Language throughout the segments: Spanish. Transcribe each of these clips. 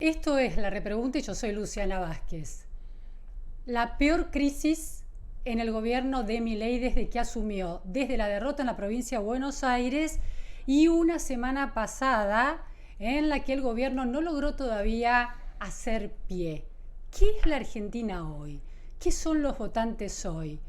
Esto es La Repregunta y yo soy Luciana Vázquez. La peor crisis en el gobierno de Milei desde que asumió, desde la derrota en la provincia de Buenos Aires y una semana pasada en la que el gobierno no logró todavía hacer pie. ¿Qué es la Argentina hoy? ¿Qué son los votantes hoy?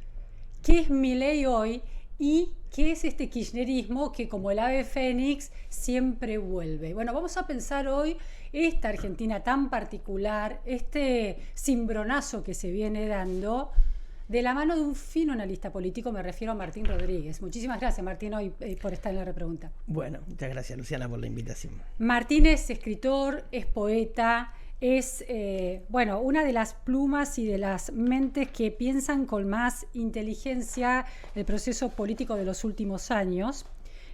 ¿Qué es Milei hoy? ¿Y qué es este kirchnerismo que, como el ave fénix, siempre vuelve? Bueno, vamos a pensar hoy esta Argentina tan particular, este cimbronazo que se viene dando, de la mano de un fino analista político, me refiero a Martín Rodríguez. Muchísimas gracias, Martín, hoy por estar en La Repregunta. Bueno, muchas gracias, Luciana, por la invitación. Martín es escritor, es poeta, es una de las plumas y de las mentes que piensan con más inteligencia el proceso político de los últimos años.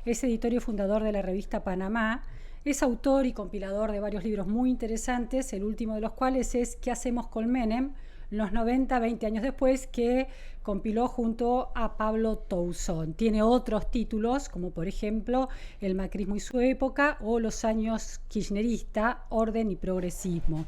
Es editor y fundador de la revista Panamá. Es autor y compilador de varios libros muy interesantes, el último de los cuales es ¿Qué hacemos con Menem?, los 90, 20 años después, que compiló junto a Pablo Toussaint. Tiene otros títulos, como por ejemplo El macrismo y su época o Los años kirchnerista, orden y progresismo.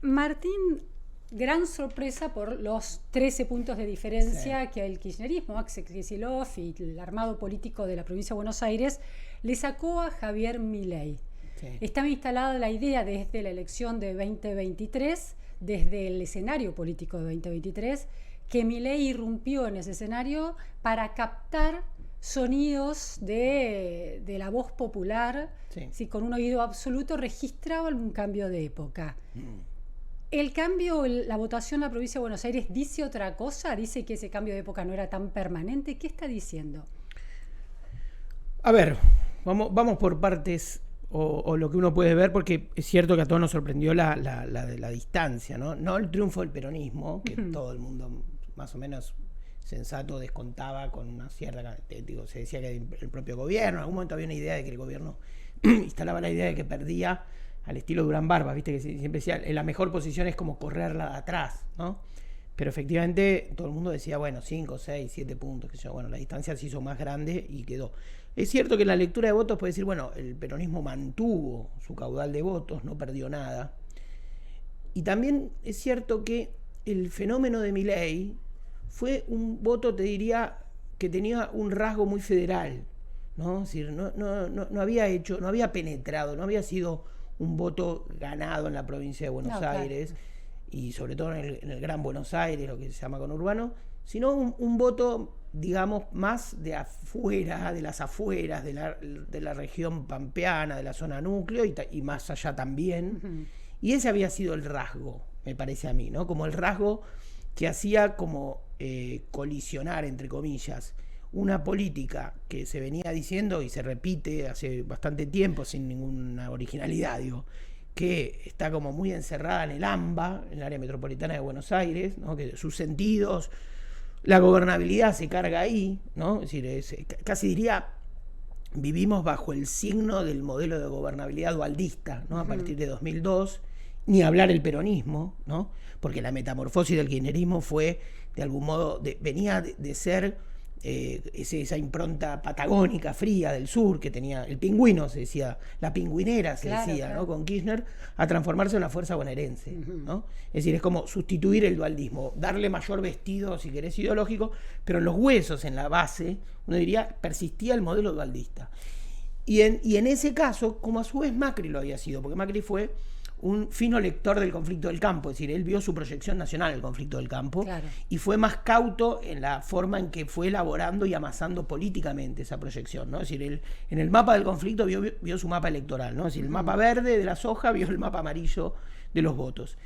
Martín, gran sorpresa por los 13 puntos de diferencia que el kirchnerismo, Axel Kicillof y el armado político de la provincia de Buenos Aires le sacó a Javier Milei. Sí. Estaba instalada la idea desde la elección de 2023, desde el escenario político de 2023, que Milei irrumpió en ese escenario para captar sonidos de la voz popular, sí. Si con un oído absoluto registraba algún cambio de época. ¿El cambio, la votación en la provincia de Buenos Aires dice otra cosa? ¿Dice que ese cambio de época no era tan permanente? ¿Qué está diciendo? A ver, vamos por partes o lo que uno puede ver, porque es cierto que a todos nos sorprendió la distancia, ¿no? No el triunfo del peronismo, que todo el mundo más o menos sensato descontaba con una cierta... se decía que el propio gobierno, en algún momento había una idea de que el gobierno instalaba la idea de que perdía al estilo Durán Barba, viste que siempre decía, la mejor posición es como correrla de atrás, ¿no? Pero efectivamente todo el mundo decía, bueno, 5, 6, 7 puntos, que yo, bueno, la distancia se hizo más grande y quedó. Es cierto que en la lectura de votos puede decir, bueno, el peronismo mantuvo su caudal de votos, no perdió nada. Y también es cierto que el fenómeno de Milei fue un voto, te diría, que tenía un rasgo muy federal, ¿no? Es decir, no había penetrado, no había sido un voto ganado en la provincia de Buenos Aires, claro. Y sobre todo en el Gran Buenos Aires, lo que se llama conurbano, sino un voto, digamos, más de afuera, de las afueras, de la región pampeana, de la zona núcleo y más allá también. Uh-huh. Y ese había sido el rasgo, me parece a mí, ¿no? Como el rasgo que hacía como colisionar, entre comillas, una política que se venía diciendo y se repite hace bastante tiempo sin ninguna originalidad, digo, que está como muy encerrada en el AMBA, en el área metropolitana de Buenos Aires, ¿no? Que sus sentidos, la gobernabilidad se carga ahí, ¿no? Es decir, casi diría, vivimos bajo el signo del modelo de gobernabilidad dualdista, ¿no? A partir de 2002, ni hablar el peronismo, ¿no? Porque la metamorfosis del kirchnerismo fue, de algún modo, venía de ser esa impronta patagónica, fría del sur, que tenía el pingüino, se decía, la pingüinera se decía, claro. ¿No? Con Kirchner, a transformarse en una fuerza bonaerense, ¿no? Es decir, es como sustituir el dualdismo, darle mayor vestido, si querés, ideológico, pero en los huesos, en la base, uno diría, persistía el modelo dualdista. Y en ese caso, como a su vez Macri lo había sido, porque Macri fue un fino lector del conflicto del campo, es decir, él vio su proyección nacional del conflicto del campo, claro. Y fue más cauto en la forma en que fue elaborando y amasando políticamente esa proyección, ¿no? Es decir, él en el mapa del conflicto vio su mapa electoral, ¿no? Es decir, el mapa verde de la soja vio el mapa amarillo de los votos.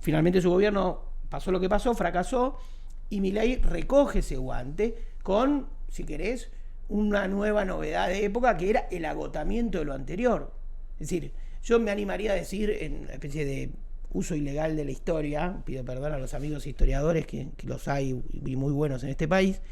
Finalmente su gobierno pasó lo que pasó, fracasó, y Milei recoge ese guante con, si querés, una nueva novedad de época que era el agotamiento de lo anterior. Es decir, yo me animaría a decir, en una especie de uso ilegal de la historia, pido perdón a los amigos historiadores, que los hay y muy buenos en este país,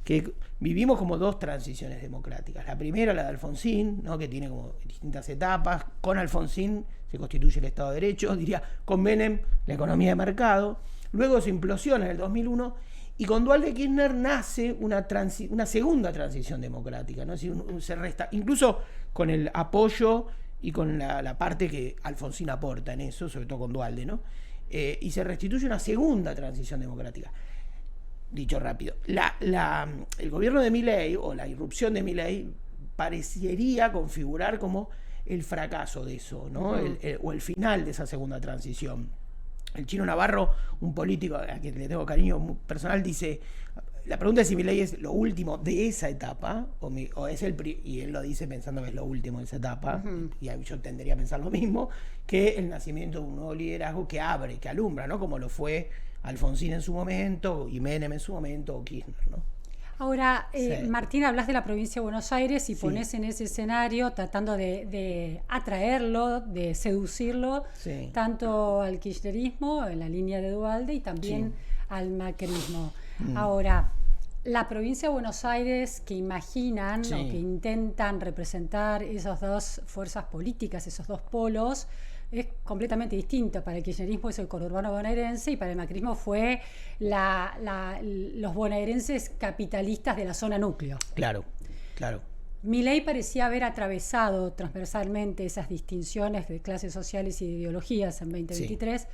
que vivimos como dos transiciones democráticas. La primera, la de Alfonsín, ¿no? Que tiene como distintas etapas. Con Alfonsín se constituye el Estado de Derecho, diría, con Menem la economía de mercado. Luego se implosiona en el 2001 y con Duhalde Kirchner nace una segunda transición democrática, ¿no? Es decir, incluso con el apoyo y con la parte que Alfonsín aporta en eso, sobre todo con Duhalde, ¿no? Y se restituye una segunda transición democrática. Dicho rápido, el gobierno de Milei o la irrupción de Milei parecería configurar como el fracaso de eso, ¿no? O el final de esa segunda transición. El Chino Navarro, un político a quien le tengo cariño personal, dice, la pregunta es si Milei es lo último de esa etapa, o es y él lo dice pensando que es lo último de esa etapa, y yo tendería a pensar lo mismo, que el nacimiento de un nuevo liderazgo que abre, que alumbra, ¿no? Como lo fue Alfonsín en su momento, y Menem en su momento, o Kirchner, ¿no? Ahora, Martín, hablas de la provincia de Buenos Aires y pones en ese escenario tratando de atraerlo, de seducirlo, tanto al kirchnerismo, en la línea de Duhalde, y también al macrismo. Ahora, la provincia de Buenos Aires que imaginan o que intentan representar esas dos fuerzas políticas, esos dos polos, es completamente distinto. Para el kirchnerismo es el conurbano bonaerense y para el macrismo fue los bonaerenses capitalistas de la zona núcleo. Claro. Milei parecía haber atravesado transversalmente esas distinciones de clases sociales y de ideologías en 2023,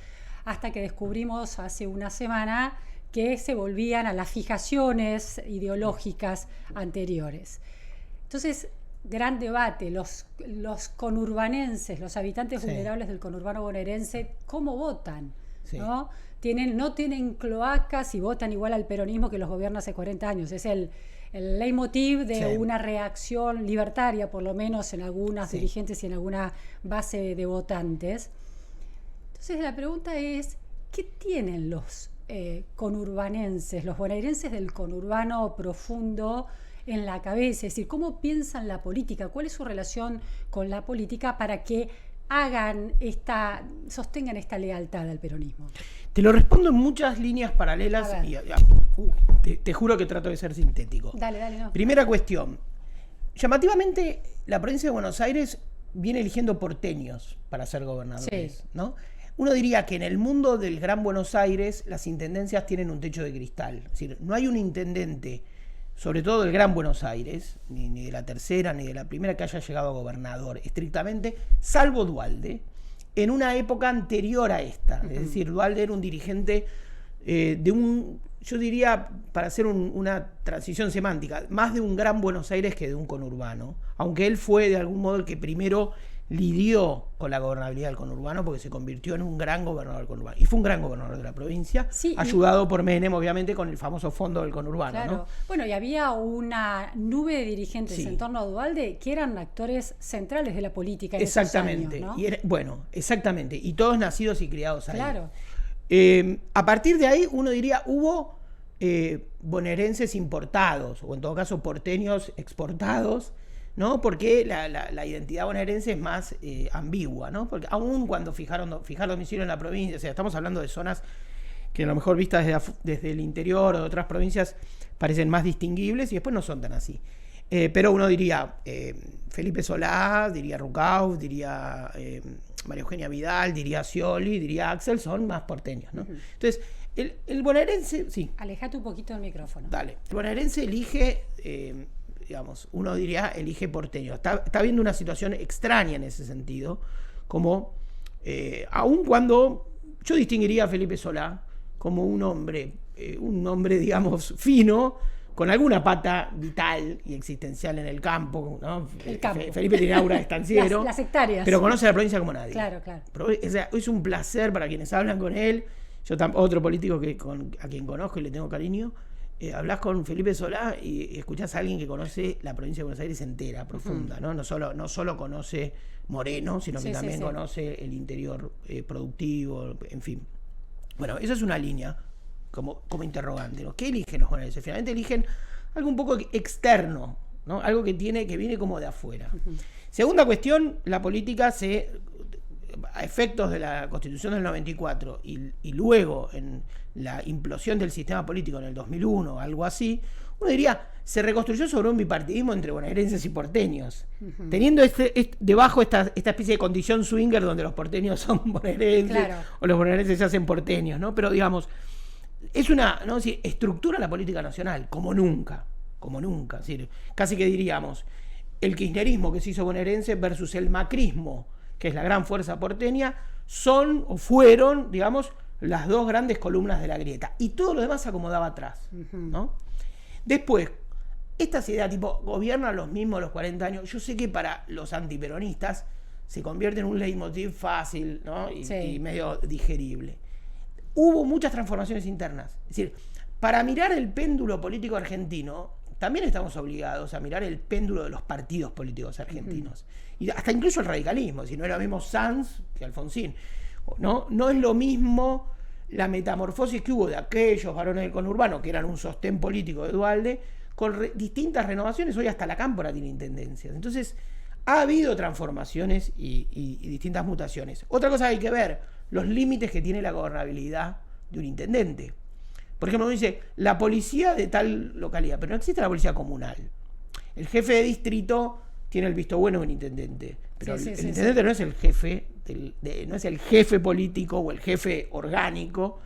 hasta que descubrimos hace una semana que se volvían a las fijaciones ideológicas anteriores. Entonces, gran debate, los conurbanenses, los habitantes vulnerables del conurbano bonaerense, ¿cómo votan? ¿No? No tienen cloacas y votan igual al peronismo que los gobierna hace 40 años. Es el leitmotiv de una reacción libertaria, por lo menos en algunas dirigentes y en alguna base de votantes. Entonces la pregunta es, ¿qué tienen los conurbanenses, los bonaerenses del conurbano profundo en la cabeza? Es decir, ¿cómo piensan la política? ¿Cuál es su relación con la política para que sostengan esta lealtad al peronismo? Te lo respondo en muchas líneas paralelas y te juro que trato de ser sintético. Dale, no. Primera cuestión. Llamativamente, la provincia de Buenos Aires viene eligiendo porteños para ser gobernadores, ¿no? Uno diría que en el mundo del Gran Buenos Aires las intendencias tienen un techo de cristal. Es decir, no hay un intendente, sobre todo del Gran Buenos Aires, ni de la tercera ni de la primera, que haya llegado a gobernador estrictamente, salvo Duhalde, en una época anterior a esta. Es decir, Duhalde era un dirigente yo diría, para hacer una transición semántica, más de un Gran Buenos Aires que de un conurbano, aunque él fue de algún modo el que primero lidió con la gobernabilidad del conurbano, porque se convirtió en un gran gobernador del conurbano. Y fue un gran gobernador de la provincia, ayudado por Menem, obviamente, con el famoso fondo del conurbano. Claro. ¿No? Bueno, y había una nube de dirigentes en torno a Duhalde que eran actores centrales de la política en esos años, ¿no? Exactamente. Y todos nacidos y criados ahí. Claro. A partir de ahí, uno diría, hubo bonaerenses importados, o en todo caso porteños exportados, ¿no? Porque la identidad bonaerense es más ambigua, ¿no? Porque aún cuando fijar domicilio en la provincia, o sea, estamos hablando de zonas que a lo mejor vistas desde el interior o de otras provincias parecen más distinguibles y después no son tan así. Pero uno diría Felipe Solá, diría Rucauf, diría María Eugenia Vidal, diría Scioli, diría Axel, son más porteños, ¿no? Entonces, el bonaerense, Alejate un poquito del micrófono. Dale. El bonaerense elige, uno diría, elige porteño. Está viendo una situación extraña en ese sentido, como, aun cuando yo distinguiría a Felipe Solá como un hombre, digamos, fino, con alguna pata vital y existencial en el campo, ¿no? Felipe tiene aura de estanciero. Las hectáreas. Pero conoce la provincia como nadie. Claro. O sea, es un placer para quienes hablan con él. Yo otro político a quien conozco y le tengo cariño, hablas con Felipe Solá y escuchás a alguien que conoce la provincia de Buenos Aires entera, profunda, ¿no? No solo conoce Moreno, sino que también conoce el interior productivo, en fin. Bueno, esa es una línea como interrogante, ¿no? ¿Qué eligen los bonaerenses? Finalmente eligen algo un poco externo, ¿no? Algo que viene como de afuera. Segunda cuestión, la política a efectos de la Constitución del 94 y luego en la implosión del sistema político en el 2001, algo así, uno diría, se reconstruyó sobre un bipartidismo entre bonaerenses y porteños, teniendo debajo esta especie de condición swinger donde los porteños son bonaerenses o los bonaerenses se hacen porteños, ¿no? Pero digamos, es estructura la política nacional como nunca, es decir, casi que diríamos, el kirchnerismo que se hizo bonaerense versus el macrismo, que es la gran fuerza porteña, son o fueron, digamos, las dos grandes columnas de la grieta. Y todo lo demás se acomodaba atrás, ¿no? Después, estas ideas tipo, gobiernan los mismos los 40 años, yo sé que para los antiperonistas se convierte en un leitmotiv fácil, ¿no? Y medio digerible. Hubo muchas transformaciones internas. Es decir, para mirar el péndulo político argentino, también estamos obligados a mirar el péndulo de los partidos políticos argentinos. Y hasta incluso el radicalismo, si no era lo mismo Sanz que Alfonsín. No es lo mismo la metamorfosis que hubo de aquellos varones del conurbano, que eran un sostén político de Duhalde, con distintas renovaciones. Hoy hasta la Cámpora tiene intendencias. Entonces, ha habido transformaciones y distintas mutaciones. Otra cosa que hay que ver, los límites que tiene la gobernabilidad de un intendente. Por ejemplo, uno dice, la policía de tal localidad, pero no existe la policía comunal. El jefe de distrito tiene el visto bueno de un intendente, pero el intendente no es el jefe, no es el jefe político o el jefe orgánico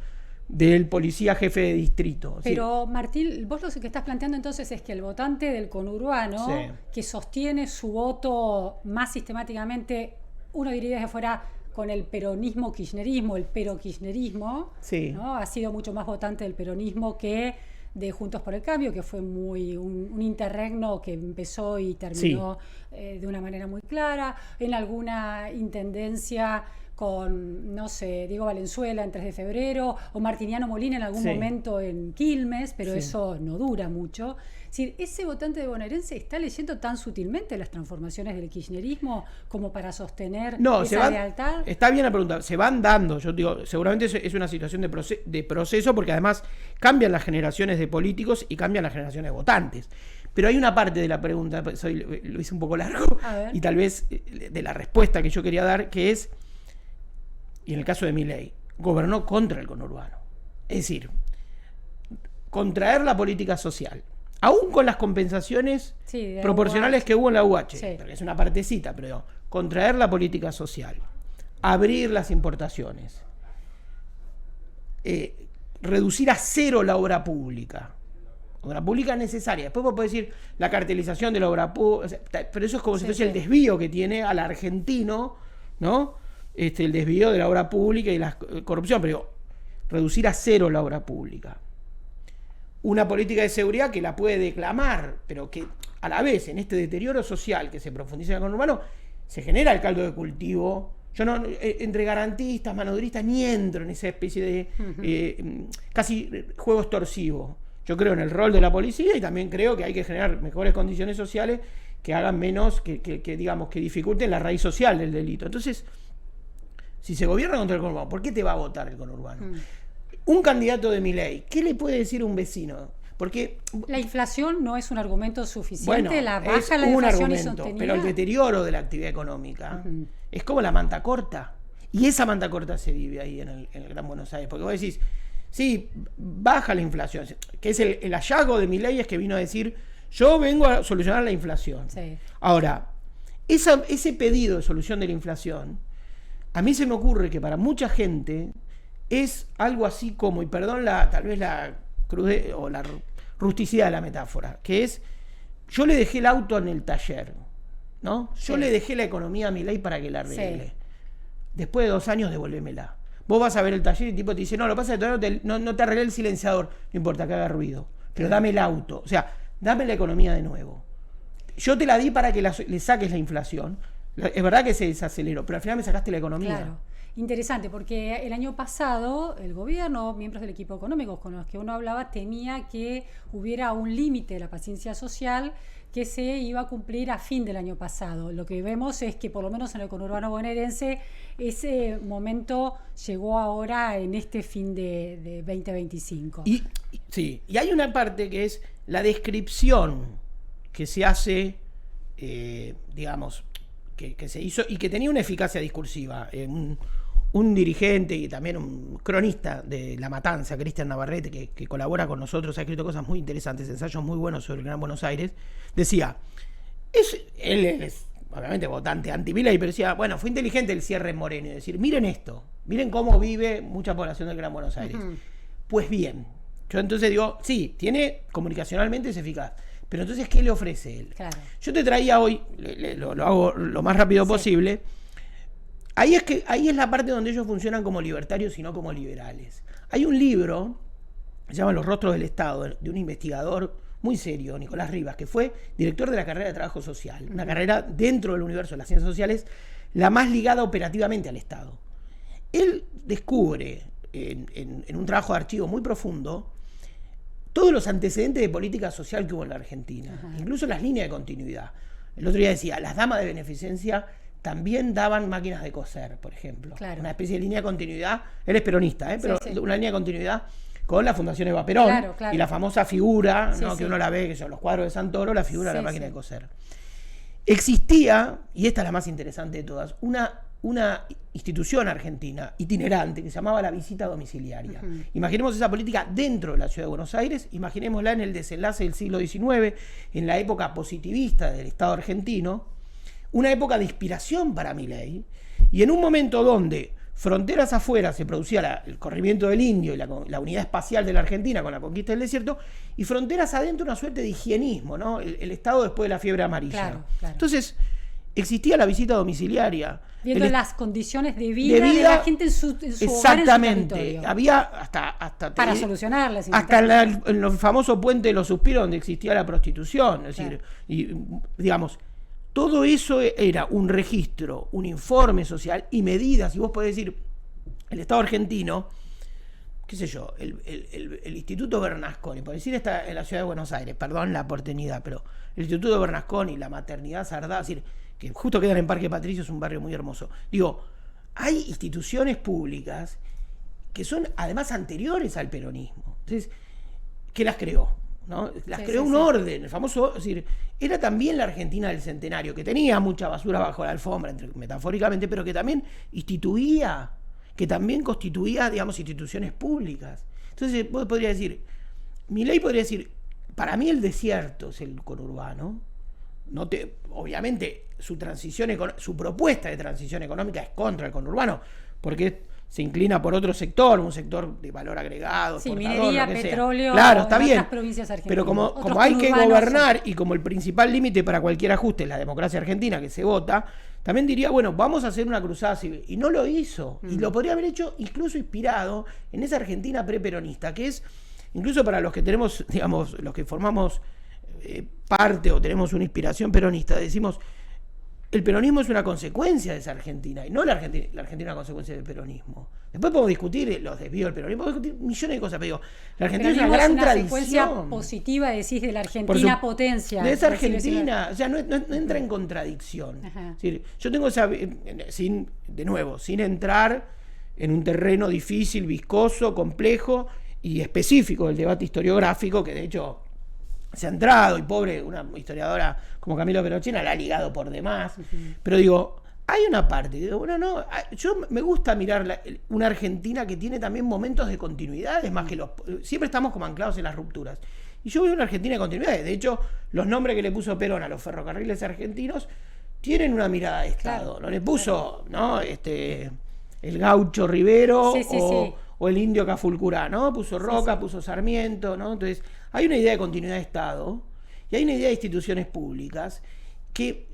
del policía jefe de distrito. Pero Martín, vos lo que estás planteando entonces es que el votante del conurbano, que sostiene su voto más sistemáticamente, uno diría desde fuera, con el peronismo kirchnerismo, el pero-kirchnerismo, ¿no? Ha sido mucho más votante del peronismo que de Juntos por el Cambio, que fue muy un interregno que empezó y terminó de una manera muy clara. En alguna intendencia con, no sé, Diego Valenzuela en 3 de febrero, o Martiniano Molina en algún momento en Quilmes, pero eso no dura mucho. Es decir, ese votante de bonaerense está leyendo tan sutilmente las transformaciones del kirchnerismo como para sostener esa lealtad. Está bien la pregunta, se van dando, yo digo, seguramente es una situación de proceso, porque además cambian las generaciones de políticos y cambian las generaciones de votantes. Pero hay una parte de la pregunta, lo hice un poco largo, y tal vez de la respuesta que yo quería dar, que es, y en el caso de Milei, gobernó contra el conurbano. Es decir, contraer la política social, aún con las compensaciones proporcionales que hubo en la UH, porque es una partecita, pero contraer la política social, abrir las importaciones, reducir a cero la obra pública necesaria. Después vos podés decir la cartelización de la obra pública, pero eso es como si fuese el desvío que tiene al argentino, ¿no? El desvío de la obra pública y la corrupción, pero reducir a cero la obra pública. Una política de seguridad que la puede declamar, pero que a la vez, en este deterioro social que se profundiza en el conurbano, se genera el caldo de cultivo. Yo no, entre garantistas, manoduristas, ni entro en esa especie de casi juego extorsivo. Yo creo en el rol de la policía y también creo que hay que generar mejores condiciones sociales que hagan menos, que digamos, que dificulten la raíz social del delito. Entonces, si se gobierna contra el conurbano, ¿por qué te va a votar el conurbano? Un candidato de Milei, ¿qué le puede decir a un vecino? Porque la inflación no es un argumento suficiente, bueno, la baja es la un inflación argumento, y sostenida. pero el deterioro de la actividad económica es como la manta corta. Y esa manta corta se vive ahí en el Gran Buenos Aires. Porque vos decís, sí, baja la inflación, que es el hallazgo de Milei, es que vino a decir, yo vengo a solucionar la inflación. Ahora, ese pedido de solución de la inflación, a mí se me ocurre que para mucha gente es algo así como, y perdón tal vez la crudez o la rusticidad de la metáfora, que es, yo le dejé el auto en el taller, ¿no? Yo le dejé la economía a Milei para que la arregle. Después de 2 años, devolvémela. Vos vas a ver el taller y el tipo te dice, no, lo que pasa es que todavía no te arreglé el silenciador, no importa que haga ruido, pero dame el auto, o sea, dame la economía de nuevo. Yo te la di para que le saques la inflación. Es verdad que se desaceleró, pero al final me sacaste la economía. Claro. Interesante, porque el año pasado el gobierno, miembros del equipo económico con los que uno hablaba, temía que hubiera un límite de la paciencia social que se iba a cumplir a fin del año pasado. Lo que vemos es que por lo menos en el conurbano bonaerense ese momento llegó ahora en este fin de 2025. Y hay una parte que es la descripción que se hace, digamos, que se hizo y que tenía una eficacia discursiva. Un dirigente y también un cronista de La Matanza, Cristian Navarrete, que colabora con nosotros, ha escrito cosas muy interesantes, ensayos muy buenos sobre el Gran Buenos Aires, decía, él es obviamente votante anti-Milei, pero decía, bueno, fue inteligente el cierre en Moreno, y decir, miren esto, miren cómo vive mucha población del Gran Buenos Aires. Pues bien, yo entonces digo, sí, comunicacionalmente es eficaz, Pero entonces, ¿qué le ofrece él? Claro. Yo te traía hoy, lo hago lo más rápido posible. Ahí es la parte donde ellos funcionan como libertarios y no como liberales. Hay un libro, se llama Los rostros del Estado, de un investigador muy serio, Nicolás Rivas, que fue director de la carrera de Trabajo Social, una carrera dentro del universo de las ciencias sociales, la más ligada operativamente al Estado. Él descubre en un trabajo de archivo muy profundo todos los antecedentes de política social que hubo en la Argentina, incluso las líneas de continuidad. El otro día decía, las damas de beneficencia también daban máquinas de coser, por ejemplo. Claro. Una especie de línea de continuidad. Él es peronista, pero una línea de continuidad con la Fundación Eva Perón, y la famosa figura, que uno la ve, que son los cuadros de Santoro, la figura de la máquina de coser. Existía, y esta es la más interesante de todas, una institución argentina itinerante que se llamaba la visita domiciliaria. Imaginemos esa política dentro de la ciudad de Buenos Aires, imaginémosla en el desenlace del siglo XIX, en la época positivista del Estado argentino, una época de inspiración para Milei, y en un momento donde fronteras afuera se producía el corrimiento del indio y la unidad espacial de la Argentina con la conquista del desierto, y fronteras adentro una suerte de higienismo, ¿no? El Estado después de la fiebre amarilla. Claro. Entonces, existía la visita domiciliaria. Viendo las condiciones de vida de la gente en su hogar, exactamente. En su territorio. Había hasta para solucionarlas. Hasta en el famoso puente de los suspiros donde existía la prostitución. Es decir, y, digamos, todo eso era un registro, un informe social y medidas. Y vos podés decir, el Estado argentino, qué sé yo, el Instituto Bernasconi, por decir está en la ciudad de Buenos Aires, perdón la porteñidad, pero el Instituto Bernasconi, la Maternidad Sardá, es decir, que justo quedan en Parque Patricio, es un barrio muy hermoso. Digo, hay instituciones públicas que son además anteriores al peronismo. Entonces, ¿qué las creó? ¿No? Las creó un orden, el famoso, es decir, era también la Argentina del Centenario, que tenía mucha basura bajo la alfombra, metafóricamente, pero que también constituía, digamos, instituciones públicas. Entonces, vos podrías decir, Milei podría decir, para mí el desierto es el conurbano. Obviamente, su propuesta de transición económica es contra el conurbano, porque se inclina por otro sector, un sector de valor agregado, minería, petróleo, claro, está bien, provincias argentinas. Pero como hay que gobernar y como el principal límite para cualquier ajuste es la democracia argentina que se vota, también diría, bueno, vamos a hacer una cruzada civil. Y no lo hizo. Y lo podría haber hecho incluso inspirado en esa Argentina preperonista, que es, incluso para los que tenemos, digamos, los que formamos parte o tenemos una inspiración peronista, decimos, el peronismo es una consecuencia de esa Argentina, y no la Argentina una consecuencia del peronismo. Después podemos discutir los desvíos del peronismo, podemos discutir millones de cosas, pero digo, la Argentina es una gran tradición. Secuencia positiva, decís, de la Argentina potencia. De esa Argentina, o sea, no entra en contradicción. Es decir, yo tengo esa, sin entrar en un terreno difícil, viscoso, complejo y específico del debate historiográfico, que de hecho se ha entrado, y pobre, una historiadora como Camilo Perochena la ha ligado por demás, pero digo, hay una parte, digo, bueno, yo me gusta mirar una Argentina que tiene también momentos de continuidades, más que siempre estamos como anclados en las rupturas, y yo veo una Argentina de continuidades. De hecho, los nombres que le puso Perón a los ferrocarriles argentinos tienen una mirada de Estado, no le puso, ¿no? El gaucho Rivero o el indio Cafulcurá, ¿no? Puso Roca, puso Sarmiento, ¿no? Entonces, hay una idea de continuidad de Estado y hay una idea de instituciones públicas que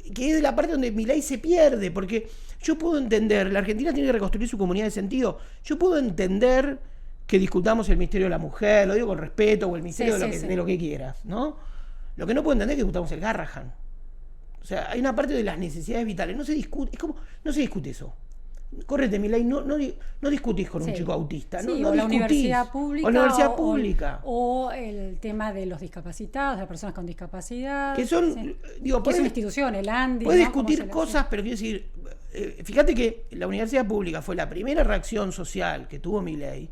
es de la parte donde Milei se pierde, porque yo puedo entender, la Argentina tiene que reconstruir su comunidad de sentido, yo puedo entender que discutamos el misterio de la mujer, lo digo con respeto, o el misterio de lo que quieras, ¿no? Lo que no puedo entender es que discutamos el Garrahan. O sea, hay una parte de las necesidades vitales, no se discute, no se discute eso. Correte, Milei, no discutís con un chico autista, no o la universidad pública. O el tema de los discapacitados, de las personas con discapacidad. Que son, digo, que es una institución, el ANDI. Puede discutir cosas, pero quiero decir, fíjate que la universidad pública fue la primera reacción social que tuvo Milei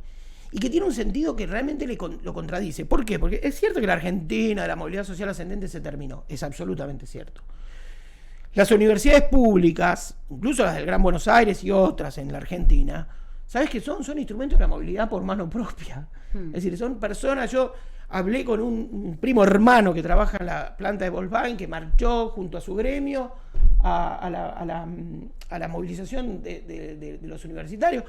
y que tiene un sentido que realmente lo contradice. ¿Por qué? Porque es cierto que la Argentina de la movilidad social ascendente se terminó, es absolutamente cierto. Las universidades públicas, incluso las del Gran Buenos Aires y otras en la Argentina, ¿sabes qué son? Son instrumentos de la movilidad por mano propia. Es decir, son personas. Yo hablé con un primo hermano que trabaja en la planta de Volkswagen, que marchó junto a su gremio a la movilización de los universitarios.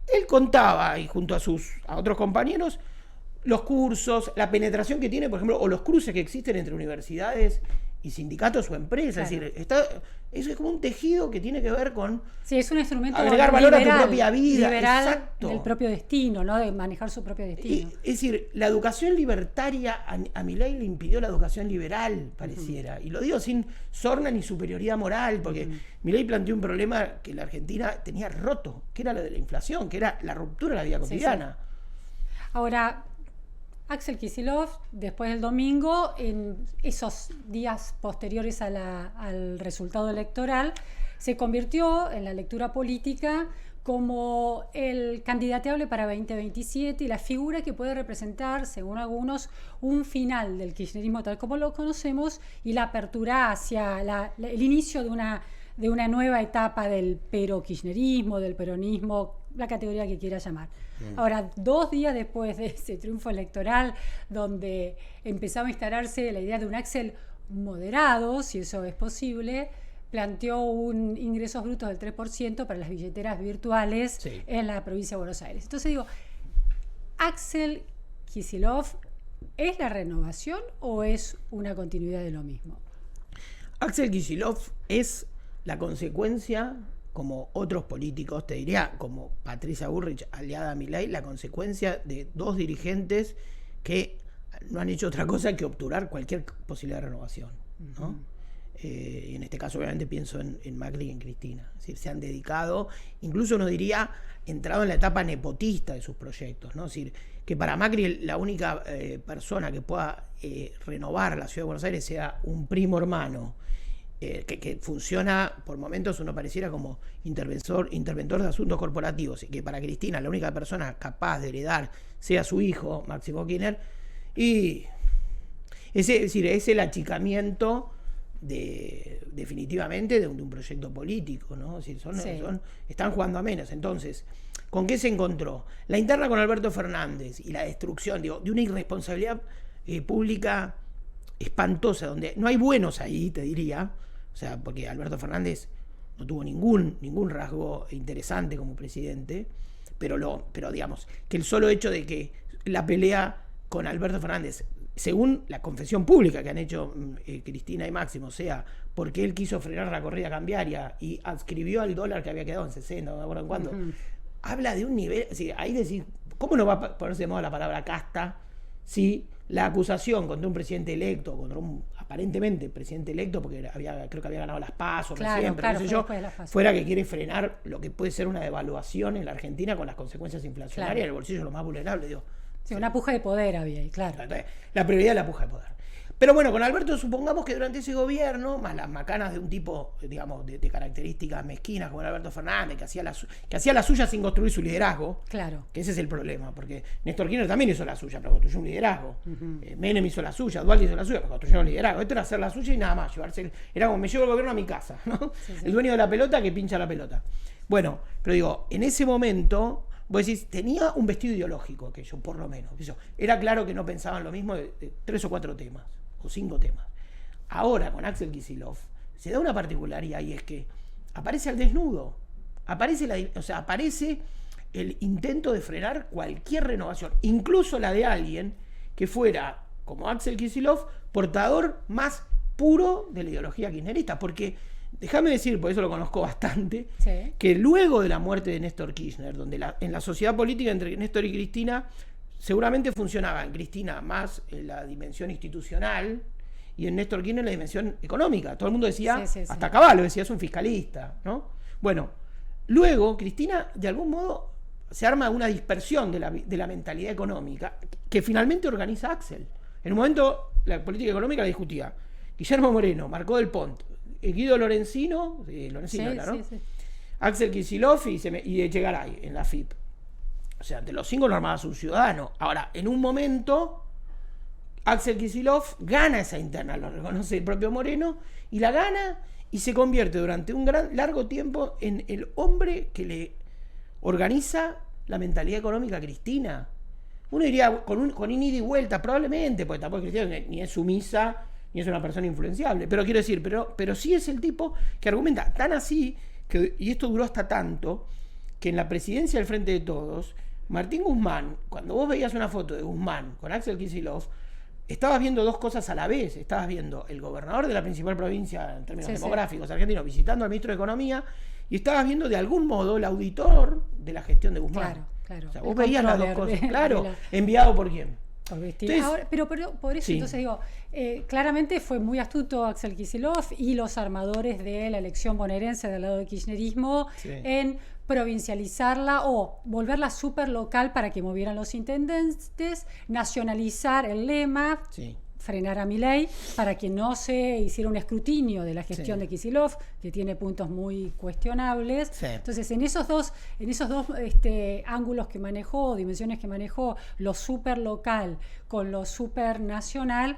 Él contaba, y junto a otros compañeros, los cursos, la penetración que tiene, por ejemplo, o los cruces que existen entre universidades y sindicatos o empresas. Claro. Es decir, eso es como un tejido que tiene que ver con Sí, es un instrumento agregar valor a tu liberal, propia vida. liberal Exacto. del propio destino, ¿no? De manejar su propio destino. Es decir, la educación libertaria a Milei le impidió la educación liberal, pareciera. Y lo digo sin sorna ni superioridad moral, porque Milei planteó un problema que la Argentina tenía roto, que era lo de la inflación, que era la ruptura de la vida cotidiana. Ahora, Axel Kicillof, después del domingo, en esos días posteriores al resultado electoral, se convirtió en la lectura política como el candidateable para 2027 y la figura que puede representar, según algunos, un final del kirchnerismo tal como lo conocemos y la apertura hacia el inicio de una nueva etapa del pero-kirchnerismo, del peronismo, la categoría que quiera llamar. Ahora, 2 días después de ese triunfo electoral, donde empezaba a instalarse la idea de un Axel moderado, si eso es posible, planteó un ingresos brutos del 3% para las billeteras virtuales en la provincia de Buenos Aires. Entonces digo, ¿Axel Kicillof es la renovación o es una continuidad de lo mismo? Axel Kicillof es la consecuencia, como otros políticos, te diría, como Patricia Bullrich, aliada a Milei, la consecuencia de 2 dirigentes que no han hecho otra cosa que obturar cualquier posibilidad de renovación, ¿no? Y en este caso obviamente pienso en Macri y en Cristina. Es decir, se han dedicado, incluso uno diría, entrado en la etapa nepotista de sus proyectos, ¿no? Es decir, que para Macri la única persona que pueda renovar la Ciudad de Buenos Aires sea un primo hermano, que funciona, por momentos uno pareciera como interventor de asuntos corporativos, y que para Cristina la única persona capaz de heredar sea su hijo, Máximo Kirchner, y es decir, es el achicamiento definitivamente de un proyecto político, ¿no? Es decir, están jugando a menos. Entonces, ¿con qué se encontró? La interna con Alberto Fernández y la destrucción, digo, de una irresponsabilidad pública espantosa, donde no hay buenos ahí, te diría, o sea, porque Alberto Fernández no tuvo ningún rasgo interesante como presidente, pero digamos, que el solo hecho de que la pelea con Alberto Fernández, según la confesión pública que han hecho Cristina y Máximo, sea porque él quiso frenar la corrida cambiaria y adscribió al dólar que había quedado en 60, no me acuerdo en cuándo, habla de un nivel, es decir, ahí decís, ¿cómo no va a ponerse de moda la palabra casta si la acusación contra un presidente electo, contra un aparentemente presidente electo, porque creo que había ganado las PASO recién, pero no sé yo, fuera que quiere frenar lo que puede ser una devaluación en la Argentina con las consecuencias inflacionarias en el bolsillo de los más vulnerables, digo. Sí, una puja de poder había ahí, claro. La prioridad es la puja de poder. Pero bueno, con Alberto supongamos que durante ese gobierno, más las macanas de un tipo, digamos, de características mezquinas como Alberto Fernández, que hacía la suya sin construir su liderazgo, claro, que ese es el problema, porque Néstor Kirchner también hizo la suya, pero construyó un liderazgo. Menem hizo la suya, Dualde hizo la suya, pero construyó un liderazgo. Esto era hacer la suya y nada más, era como me llevo el gobierno a mi casa, ¿no? Sí. El dueño de la pelota que pincha la pelota. Bueno, pero digo, en ese momento, vos decís, tenía un vestido ideológico aquello, por lo menos. Era claro que no pensaban lo mismo de 3 o 4 temas, o 5 temas. Ahora, con Axel Kicillof, se da una particularidad, y es que aparece al desnudo. Aparece el intento de frenar cualquier renovación, incluso la de alguien que fuera, como Axel Kicillof, portador más puro de la ideología kirchnerista. Porque, déjame decir, por eso lo conozco bastante, que luego de la muerte de Néstor Kirchner, donde en la sociedad política entre Néstor y Cristina, seguramente funcionaba en Cristina más en la dimensión institucional y en Néstor Kirchner la dimensión económica. Todo el mundo decía, hasta Caballo decía, es un fiscalista, ¿no? Bueno, luego Cristina, de algún modo, se arma una dispersión de la mentalidad económica que finalmente organiza Axel. En un momento, la política económica la discutía Guillermo Moreno, Marcó del Pont, Guido Lorenzino, ¿no? Axel Kicillof y Echegaray en la FIP. O sea, de los 5 lo armabas un ciudadano. Ahora, en un momento, Axel Kicillof gana esa interna, lo reconoce el propio Moreno, y la gana y se convierte durante un largo tiempo en el hombre que le organiza la mentalidad económica a Cristina. Uno diría con ida y vuelta, probablemente, porque tampoco Cristina ni es sumisa, ni es una persona influenciable. Pero quiero decir, pero sí es el tipo que argumenta tan así, y esto duró hasta tanto, que en la presidencia del Frente de Todos, Martín Guzmán, cuando vos veías una foto de Guzmán con Axel Kicillof, estabas viendo dos cosas a la vez. Estabas viendo el gobernador de la principal provincia en términos demográficos argentinos visitando al ministro de Economía, y estabas viendo de algún modo el auditor de la gestión de Guzmán. Claro. O sea, vos veías las dos cosas. Claro, ¿enviado por quién? Entonces, ahora, pero por eso, entonces digo, claramente fue muy astuto Axel Kicillof y los armadores de la elección bonaerense del lado del kirchnerismo en provincializarla o volverla súper local para que movieran los intendentes, nacionalizar el lema, frenar a Milei para que no se hiciera un escrutinio de la gestión de Kicillof, que tiene puntos muy cuestionables. Entonces, en esos dos ángulos que manejó, dimensiones que manejó, lo super local con lo super nacional,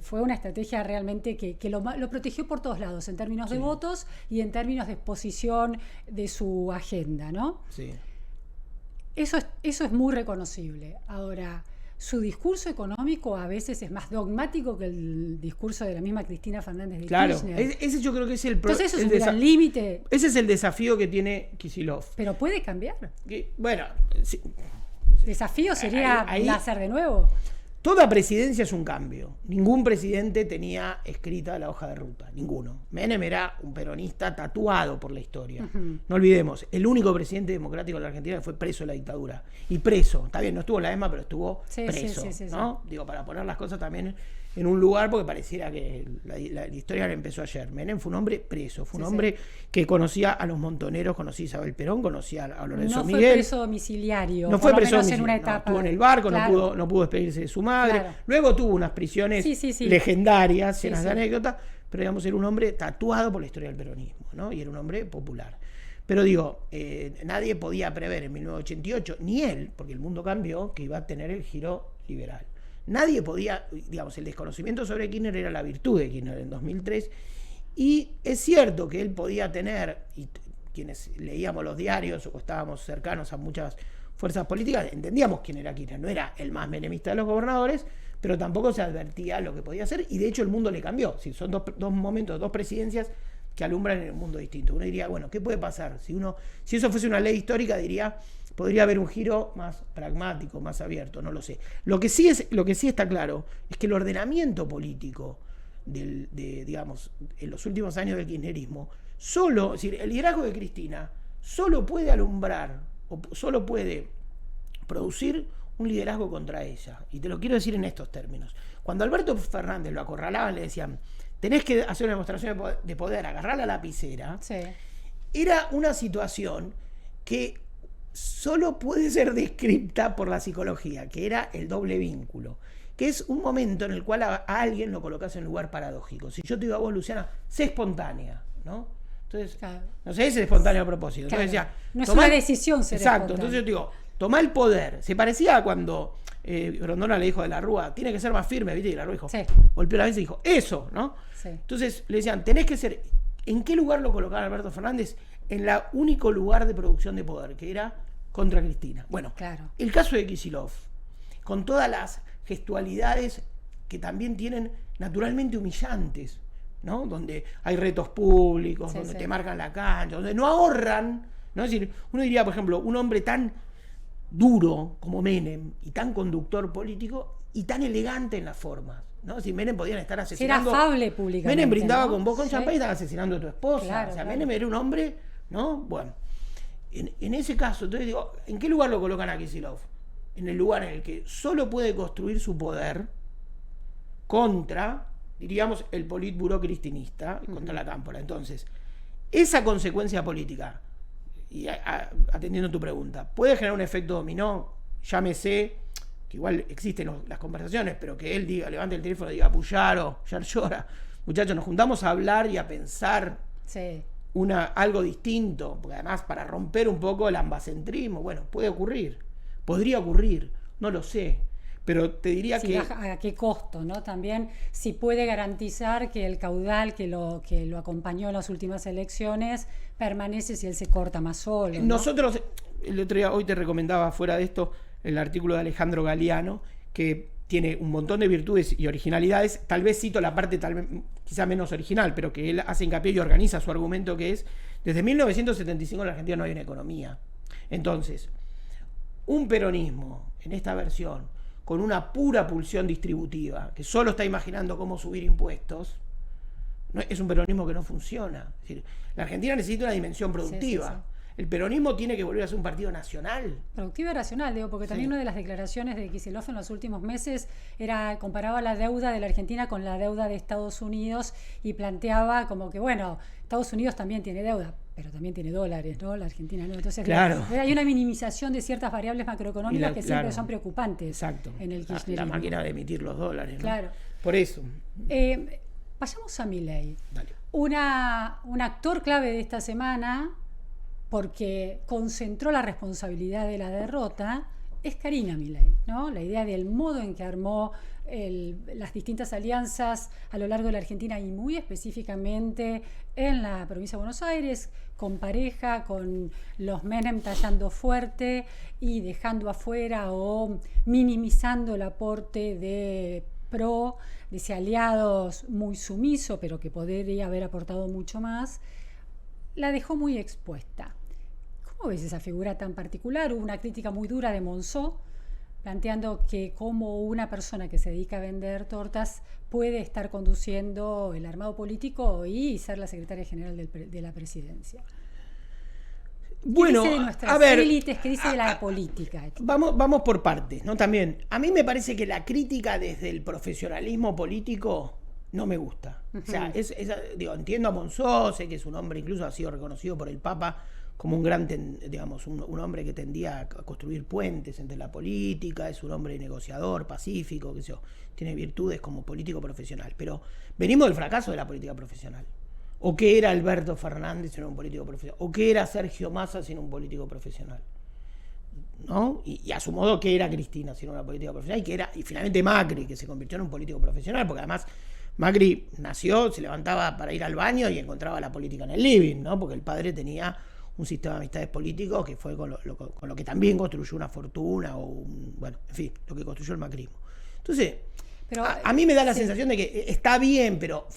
fue una estrategia realmente que lo protegió por todos lados, en términos de votos y en términos de exposición de su agenda, ¿no? Sí. Eso es muy reconocible. Ahora, su discurso económico a veces es más dogmático que el discurso de la misma Cristina Fernández de Kirchner. Claro, ese yo creo que es el Entonces eso es un gran límite. Ese es el desafío que tiene Kicillof. Pero puede cambiar. Bueno, sí. Desafío sería nacer de nuevo. Toda presidencia es un cambio. Ningún presidente tenía escrita la hoja de ruta. Ninguno. Menem era un peronista tatuado por la historia. No olvidemos, el único presidente democrático de la Argentina que fue preso en la dictadura. Y preso. Está bien, no estuvo en la ESMA, pero estuvo preso. ¿No? Digo, para poner las cosas también en un lugar, porque pareciera que la historia la empezó ayer. Menem fue un hombre preso. Fue un hombre que conocía a los montoneros, conocía a Isabel Perón, conocía a Lorenzo Miguel. No fue preso domiciliario. No fue preso domiciliario. En una etapa. Estuvo en el barco, no pudo despedirse de su madre. Luego tuvo unas prisiones legendarias, llenas de anécdotas, pero digamos, era un hombre tatuado por la historia del peronismo, ¿no? Y era un hombre popular. Pero digo, nadie podía prever en 1988, ni él, porque el mundo cambió, que iba a tener el giro liberal. Nadie podía, digamos, el desconocimiento sobre Kirchner era la virtud de Kirchner en 2003, y es cierto que él podía tener, y quienes leíamos los diarios o estábamos cercanos a muchas fuerzas políticas, entendíamos quién era Kirchner. No era el más menemista de los gobernadores, pero tampoco se advertía lo que podía hacer, y de hecho el mundo le cambió. Si son dos momentos, dos presidencias que alumbran en un mundo distinto. Uno diría, bueno, ¿qué puede pasar? Si eso fuese una ley histórica, diría, podría haber un giro más pragmático, más abierto, no lo sé. Lo que sí está claro es que el ordenamiento político digamos, en los últimos años del kirchnerismo, es decir, el liderazgo de Cristina solo puede alumbrar o solo puede producir un liderazgo contra ella. Y te lo quiero decir en estos términos. Cuando Alberto Fernández lo acorralaban, le decían, tenés que hacer una demostración de poder, agarrar la lapicera, era una situación que solo puede ser descrita por la psicología, que era el doble vínculo, que es un momento en el cual a alguien lo colocas en un lugar paradójico. Si yo te digo a vos, Luciana, sé espontánea, ¿no? Entonces, no sé, es espontáneo a propósito. Entonces decía, no es una decisión ser exacto, entonces yo te digo, tomá el poder. Se parecía a cuando Grondona le dijo de la Rúa, tiene que ser más firme, ¿viste? Y la Rúa dijo, golpeó la mesa y dijo, eso, ¿no? Entonces le decían, tenés que ser. ¿En qué lugar lo colocaban Alberto Fernández? En el único lugar de producción de poder, que era contra Cristina. Bueno, el caso de Kicillof, con todas las gestualidades que también tienen naturalmente humillantes, ¿no? Donde hay retos públicos, donde te marcan la cancha, donde no ahorran, ¿no? Es decir, uno diría, por ejemplo, un hombre tan duro como Menem y tan conductor político y tan elegante en las formas, ¿no? Si Menem podían estar asesinando. Era afable públicamente. Menem brindaba con vos con champán y estaban asesinando a tu esposa. Menem era un hombre, ¿no? Bueno, en ese caso, entonces digo, ¿en qué lugar lo colocan a Kicillof? En el lugar en el que solo puede construir su poder contra, diríamos, el politburó cristinista, contra la cámpora. Entonces, esa consecuencia política, y atendiendo tu pregunta, ¿puede generar un efecto dominó? Llámese, que igual existen las conversaciones, pero que él diga, levante el teléfono y diga, Puyaro, ya llora, muchachos, nos juntamos a hablar y a pensar algo distinto, porque además para romper un poco el ambacentrismo, bueno, puede ocurrir, podría ocurrir, no lo sé, pero te diría que... ¿A qué costo, no? También si puede garantizar que el caudal que lo acompañó en las últimas elecciones permanece si él se corta más solo, ¿no? Nosotros, el otro día, hoy te recomendaba fuera de esto, el artículo de Alejandro Galeano, que tiene un montón de virtudes y originalidades, tal vez cito la parte quizá menos original, pero que él hace hincapié y organiza su argumento, que es, desde 1975 en la Argentina no hay una economía. Entonces, un peronismo en esta versión con una pura pulsión distributiva, que solo está imaginando cómo subir impuestos, es un peronismo que no funciona. Es decir, la Argentina necesita una dimensión productiva. Sí, sí, sí. El peronismo tiene que volver a ser un partido nacional. Productiva y racional, digo, porque también una de las declaraciones de Kicillof en los últimos meses comparaba la deuda de la Argentina con la deuda de Estados Unidos y planteaba como que, bueno, Estados Unidos también tiene deuda, pero también tiene dólares, ¿no? La Argentina no. Entonces, claro, hay una minimización de ciertas variables macroeconómicas que siempre son preocupantes. Exacto. En el kirchnerismo. La máquina de emitir los dólares, ¿no? Claro. Por eso. Vayamos a Milei. Dale. Un actor clave de esta semana, porque concentró la responsabilidad de la derrota, es Karina Milei, ¿no? La idea del modo en que armó las distintas alianzas a lo largo de la Argentina y muy específicamente en la provincia de Buenos Aires, con pareja, con los Menem tallando fuerte y dejando afuera o minimizando el aporte de PRO, de ese aliados muy sumiso, pero que podría haber aportado mucho más, la dejó muy expuesta. ¿Cómo ves esa figura tan particular? Hubo una crítica muy dura de Monzó, planteando que como una persona que se dedica a vender tortas puede estar conduciendo el armado político y ser la secretaria general de la presidencia. Bueno, ¿Qué dice de nuestras élites? ¿Qué dice de la política? Vamos por partes, ¿no? También, a mí me parece que la crítica desde el profesionalismo político no me gusta. O sea, entiendo a Monzó, sé que es un hombre, incluso ha sido reconocido por el Papa como un gran, un hombre que tendía a construir puentes entre la política, es un hombre negociador, pacífico, qué sé yo, tiene virtudes como político profesional. Pero venimos del fracaso de la política profesional. ¿O qué era Alberto Fernández sin un político profesional? ¿O qué era Sergio Massa sin un político profesional? ¿No? Y a su modo, ¿qué era Cristina sin una política profesional? Y finalmente Macri, que se convirtió en un político profesional, porque además Macri nació, se levantaba para ir al baño y encontraba la política en el living, ¿no? Porque el padre tenía un sistema de amistades políticos que fue con lo que también construyó una fortuna, bueno, en fin, lo que construyó el macrismo. Entonces, pero, a mí me da la sensación de que está bien, pero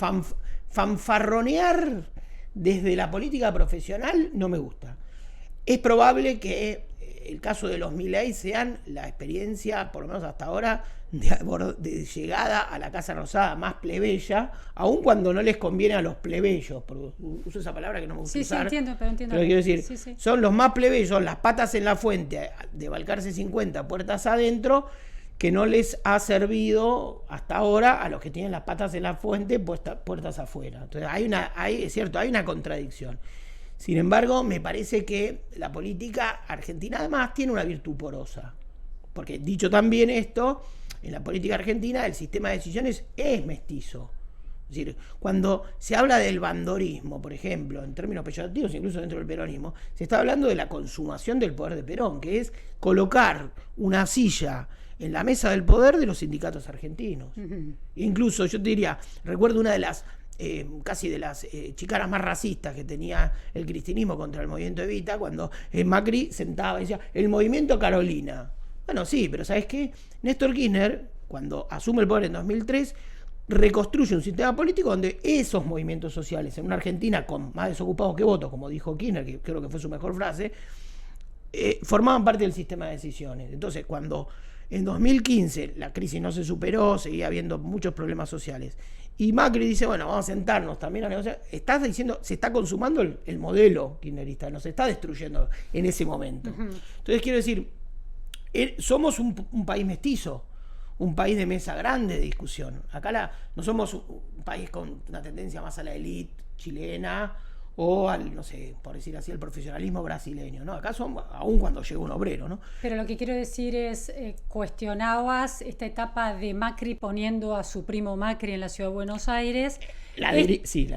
fanfarronear desde la política profesional no me gusta. Es probable que el caso de los Milei sean la experiencia, por lo menos hasta ahora, de llegada a la Casa Rosada más plebeya, aun cuando no les conviene a los plebeyos, porque uso esa palabra que no me gusta usar. Sí, entiendo. Pero quiero decir, son los más plebeyos, las patas en la fuente de Balcarce 50 puertas adentro, que no les ha servido hasta ahora a los que tienen las patas en la fuente puertas afuera. Entonces es cierto, hay una contradicción. Sin embargo, me parece que la política argentina además tiene una virtud porosa. Porque dicho también esto, en la política argentina el sistema de decisiones es mestizo. Es decir, cuando se habla del bandorismo, por ejemplo, en términos peyorativos, incluso dentro del peronismo, se está hablando de la consumación del poder de Perón, que es colocar una silla en la mesa del poder de los sindicatos argentinos. Uh-huh. Incluso, yo te diría, recuerdo una de las casi de las chicaras más racistas que tenía el cristianismo contra el movimiento Evita, cuando Macri sentaba y decía, el movimiento Carolina. Bueno, sí, pero ¿sabes qué? Néstor Kirchner, cuando asume el poder en 2003, reconstruye un sistema político donde esos movimientos sociales, en una Argentina con más desocupados que votos, como dijo Kirchner, que creo que fue su mejor frase, formaban parte del sistema de decisiones. Entonces, cuando en 2015 la crisis no se superó, seguía habiendo muchos problemas sociales, y Macri dice, bueno, vamos a sentarnos también a negociar, estás diciendo, se está consumando el modelo kirchnerista, nos está destruyendo en ese momento. Uh-huh. Entonces, quiero decir, somos un país mestizo, un país de mesa grande de discusión. Acá no somos un país con una tendencia más a la élite chilena o al, no sé, por decir así, el profesionalismo brasileño, ¿no? Acá son, aún cuando llega un obrero, ¿no? Pero lo que quiero decir es, cuestionabas esta etapa de Macri poniendo a su primo Macri en la ciudad de Buenos Aires.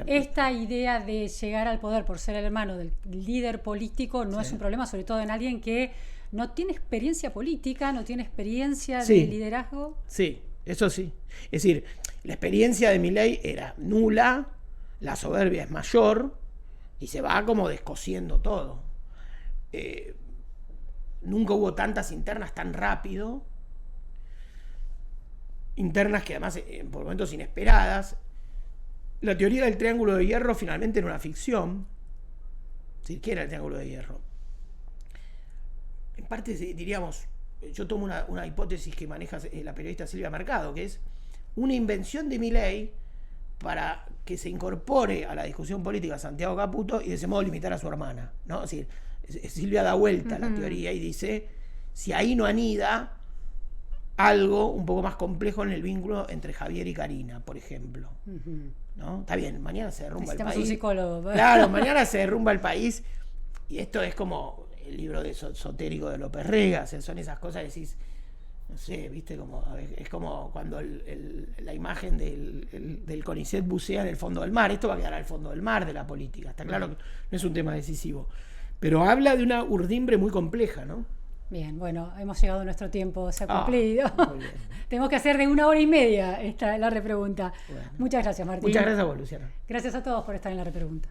Esta idea de llegar al poder por ser el hermano del líder político no es un problema, sobre todo en alguien que no tiene experiencia política, no tiene experiencia de liderazgo. Sí, eso sí. Es decir, la experiencia de Milei era nula, la soberbia es mayor y se va como descosiendo todo. Nunca hubo tantas internas tan rápido, internas que además por momentos inesperadas. La teoría del triángulo de hierro finalmente era una ficción. ¿Sí? ¿Qué era el triángulo de hierro? en parte diríamos, yo tomo una hipótesis que maneja la periodista Silvia Mercado, que es una invención de Milei para que se incorpore a la discusión política Santiago Caputo y de ese modo limitar a su hermana, ¿no? Es decir, Silvia da vuelta a la teoría y dice, si ahí no anida algo un poco más complejo en el vínculo entre Javier y Karina, por ejemplo, ¿no? Está bien, mañana se derrumba el país. Un psicólogo. Claro, mañana se derrumba el país y esto es como el libro de esotérico de López Rega, o sea, son esas cosas que decís, no sé, viste, es como cuando la imagen del CONICET bucea en el fondo del mar. Esto va a quedar al fondo del mar de la política, está claro que no es un tema decisivo, pero habla de una urdimbre muy compleja, ¿no? Bien, bueno, hemos llegado a nuestro tiempo, se ha cumplido. Muy bien. Tenemos que hacer de 1 hora y media la repregunta. Bueno. Muchas gracias, Martín. Muchas gracias a vos, Luciana. Gracias a todos por estar en la repregunta.